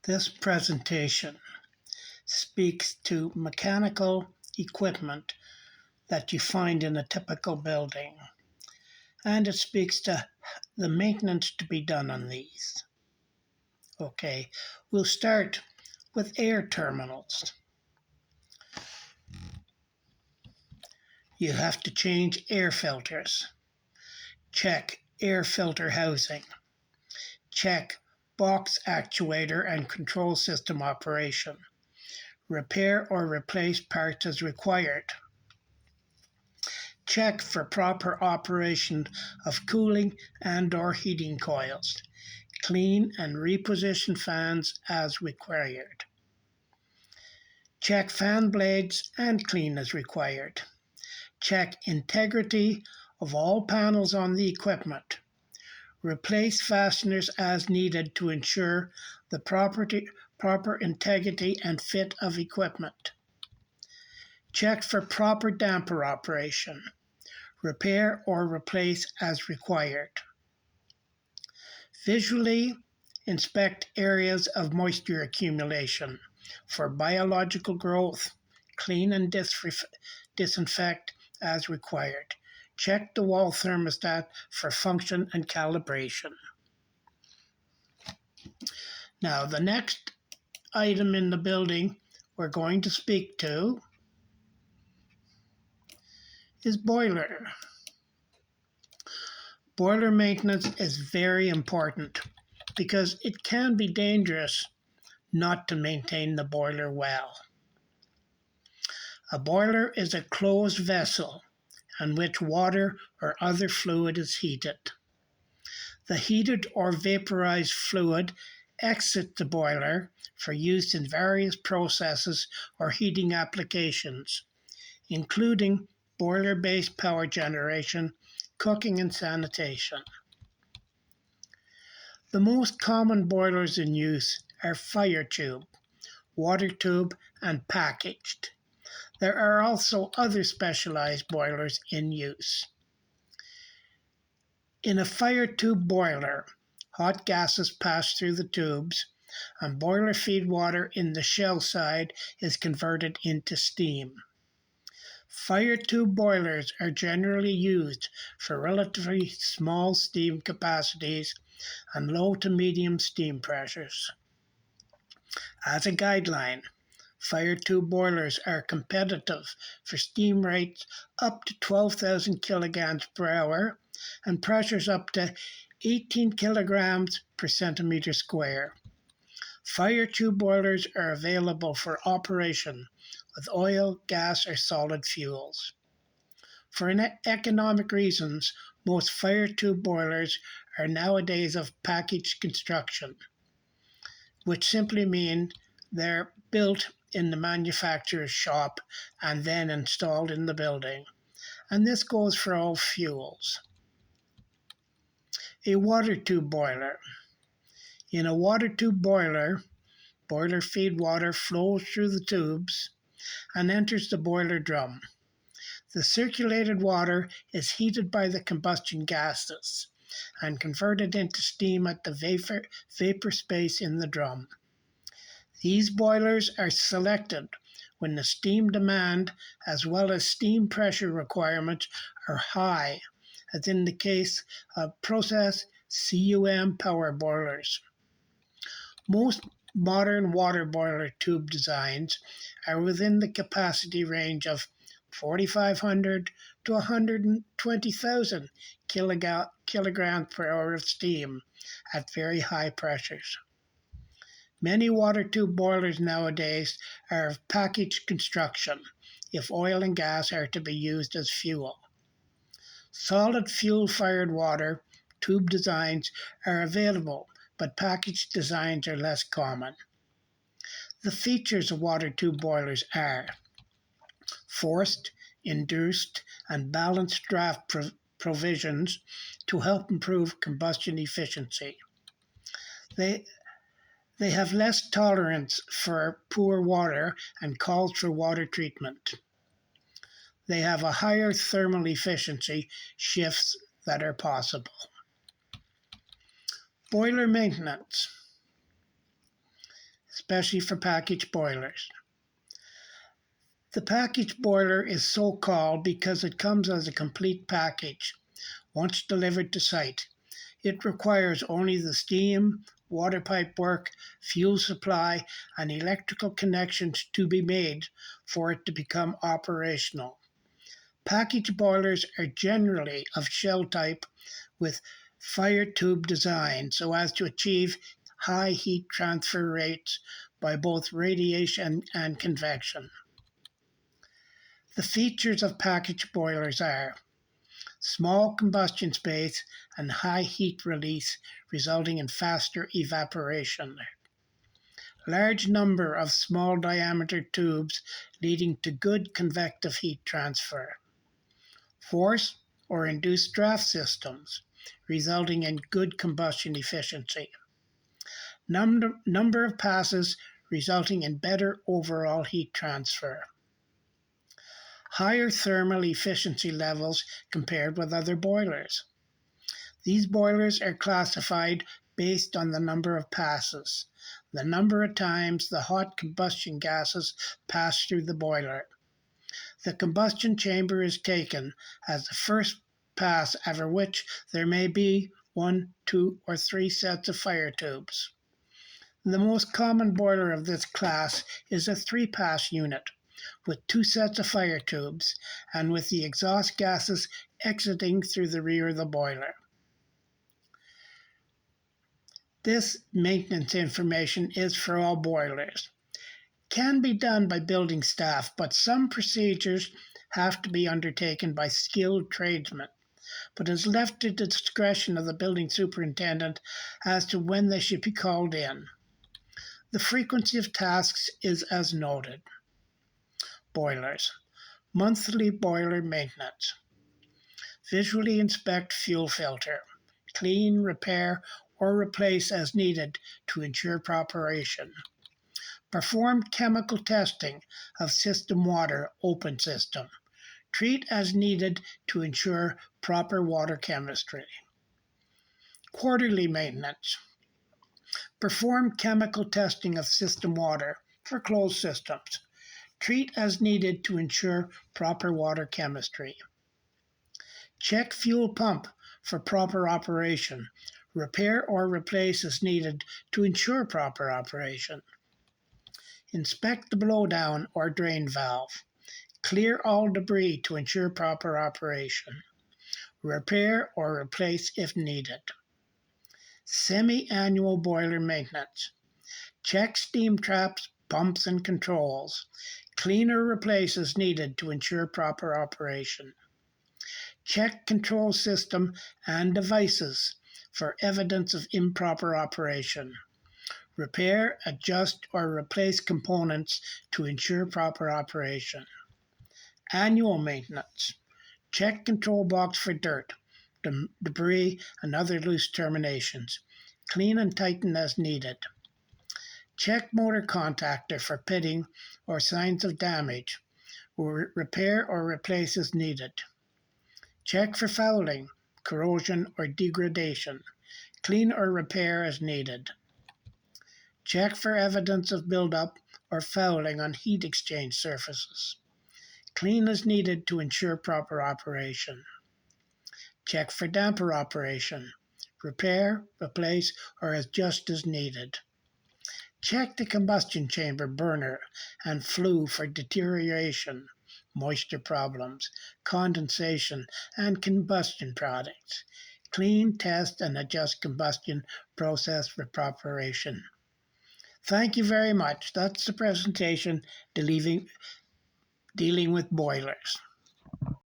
This presentation speaks to mechanical equipment that you find in a typical building, and it speaks to the maintenance to be done on these. Okay, we'll start with air terminals. You have to change air filters. Check air filter housing. Check box actuator and control system operation. Repair or replace parts as required. Check for proper operation of cooling and/or heating coils. Clean and reposition fans as required. Check fan blades and clean as required. Check integrity of all panels on the equipment. Replace fasteners as needed to ensure the proper integrity and fit of equipment. Check for proper damper operation. Repair or replace as required. Visually inspect areas of moisture accumulation for biological growth. Clean and disinfect as required. Check the wall thermostat for function and calibration. Now, the next item in the building we're going to speak to is boiler. Boiler maintenance is very important because it can be dangerous not to maintain the boiler well. A boiler is a closed vessel in which water or other fluid is heated. The heated or vaporized fluid exits the boiler for use in various processes or heating applications, including boiler-based power generation, cooking and sanitation. The most common boilers in use are fire tube, water tube, and packaged. There are also other specialized boilers in use. In a fire tube boiler, hot gases pass through the tubes, and boiler feed water in the shell side is converted into steam. Fire tube boilers are generally used for relatively small steam capacities and low to medium steam pressures. As a guideline, fire tube boilers are competitive for steam rates up to 12,000 kilograms per hour and pressures up to 18 kilograms per centimeter square. Fire tube boilers are available for operation with oil, gas, or solid fuels. For economic reasons, most fire tube boilers are nowadays of packaged construction, which simply mean they're built in the manufacturer's shop and then installed in the building. And this goes for all fuels. A water tube boiler. In a water tube boiler, boiler feed water flows through the tubes and enters the boiler drum. The circulated water is heated by the combustion gases and converted into steam at the vapor space in the drum. These boilers are selected when the steam demand as well as steam pressure requirements are high, as in the case of process CUM power boilers. Most modern water boiler tube designs are within the capacity range of 4,500 to 120,000 kilograms per hour of steam at very high pressures. Many water tube boilers nowadays are of packaged construction if oil and gas are to be used as fuel. Solid fuel-fired water tube designs are available, but packaged designs are less common. The features of water tube boilers are forced, induced, and balanced draft provisions to help improve combustion efficiency. They have less tolerance for poor water and calls for water treatment. They have a higher thermal efficiency shifts that are possible. Boiler maintenance. especially for package boilers. The package boiler is so called because it comes as a complete package once delivered to site. It requires only the steam, water pipe work, fuel supply, and electrical connections to be made for it to become operational. Package boilers are generally of shell type with fire tube design so as to achieve high heat transfer rates by both radiation and convection. The features of package boilers are small combustion space and high heat release resulting in faster evaporation. Large number of small diameter tubes leading to good convective heat transfer. Force or induced draft systems resulting in good combustion efficiency. Number of passes resulting in better overall heat transfer. Higher thermal efficiency levels compared with other boilers. These boilers are classified based on the number of passes, the number of times the hot combustion gases pass through the boiler. The combustion chamber is taken as the first pass after which there may be 1, 2, or 3 sets of fire tubes. The most common boiler of this class is a 3-pass unit with 2 sets of fire tubes and with the exhaust gases exiting through the rear of the boiler. This maintenance information is for all boilers. Can be done by building staff, but some procedures have to be undertaken by skilled tradesmen, but is left to the discretion of the building superintendent as to when they should be called in. The frequency of tasks is as noted. Boilers. Monthly boiler maintenance. Visually inspect fuel filter. Clean, repair, or replace as needed to ensure proper operation. Perform chemical testing of system water open system. Treat as needed to ensure proper water chemistry. Quarterly maintenance. Perform chemical testing of system water for closed systems. Treat as needed to ensure proper water chemistry. Check fuel pump for proper operation. Repair or replace as needed to ensure proper operation. Inspect the blowdown or drain valve. Clear all debris to ensure proper operation. Repair or replace if needed. Semi-annual boiler maintenance. Check steam traps, pumps, and controls. Clean or replace as needed to ensure proper operation. Check control system and devices for evidence of improper operation. Repair, adjust, or replace components to ensure proper operation. Annual maintenance. Check control box for dirt, debris, and other loose terminations. Clean and tighten as needed. Check motor contactor for pitting or signs of damage. Repair or replace as needed. Check for fouling, corrosion, or degradation. Clean or repair as needed. Check for evidence of buildup or fouling on heat exchange surfaces. Clean as needed to ensure proper operation. Check for damper operation. Repair, replace, or adjust as needed. Check the combustion chamber burner and flue for deterioration, moisture problems, condensation, and combustion products. Clean, test, and adjust combustion process for proper operation. Thank you very much. That's the presentation dealing with boilers.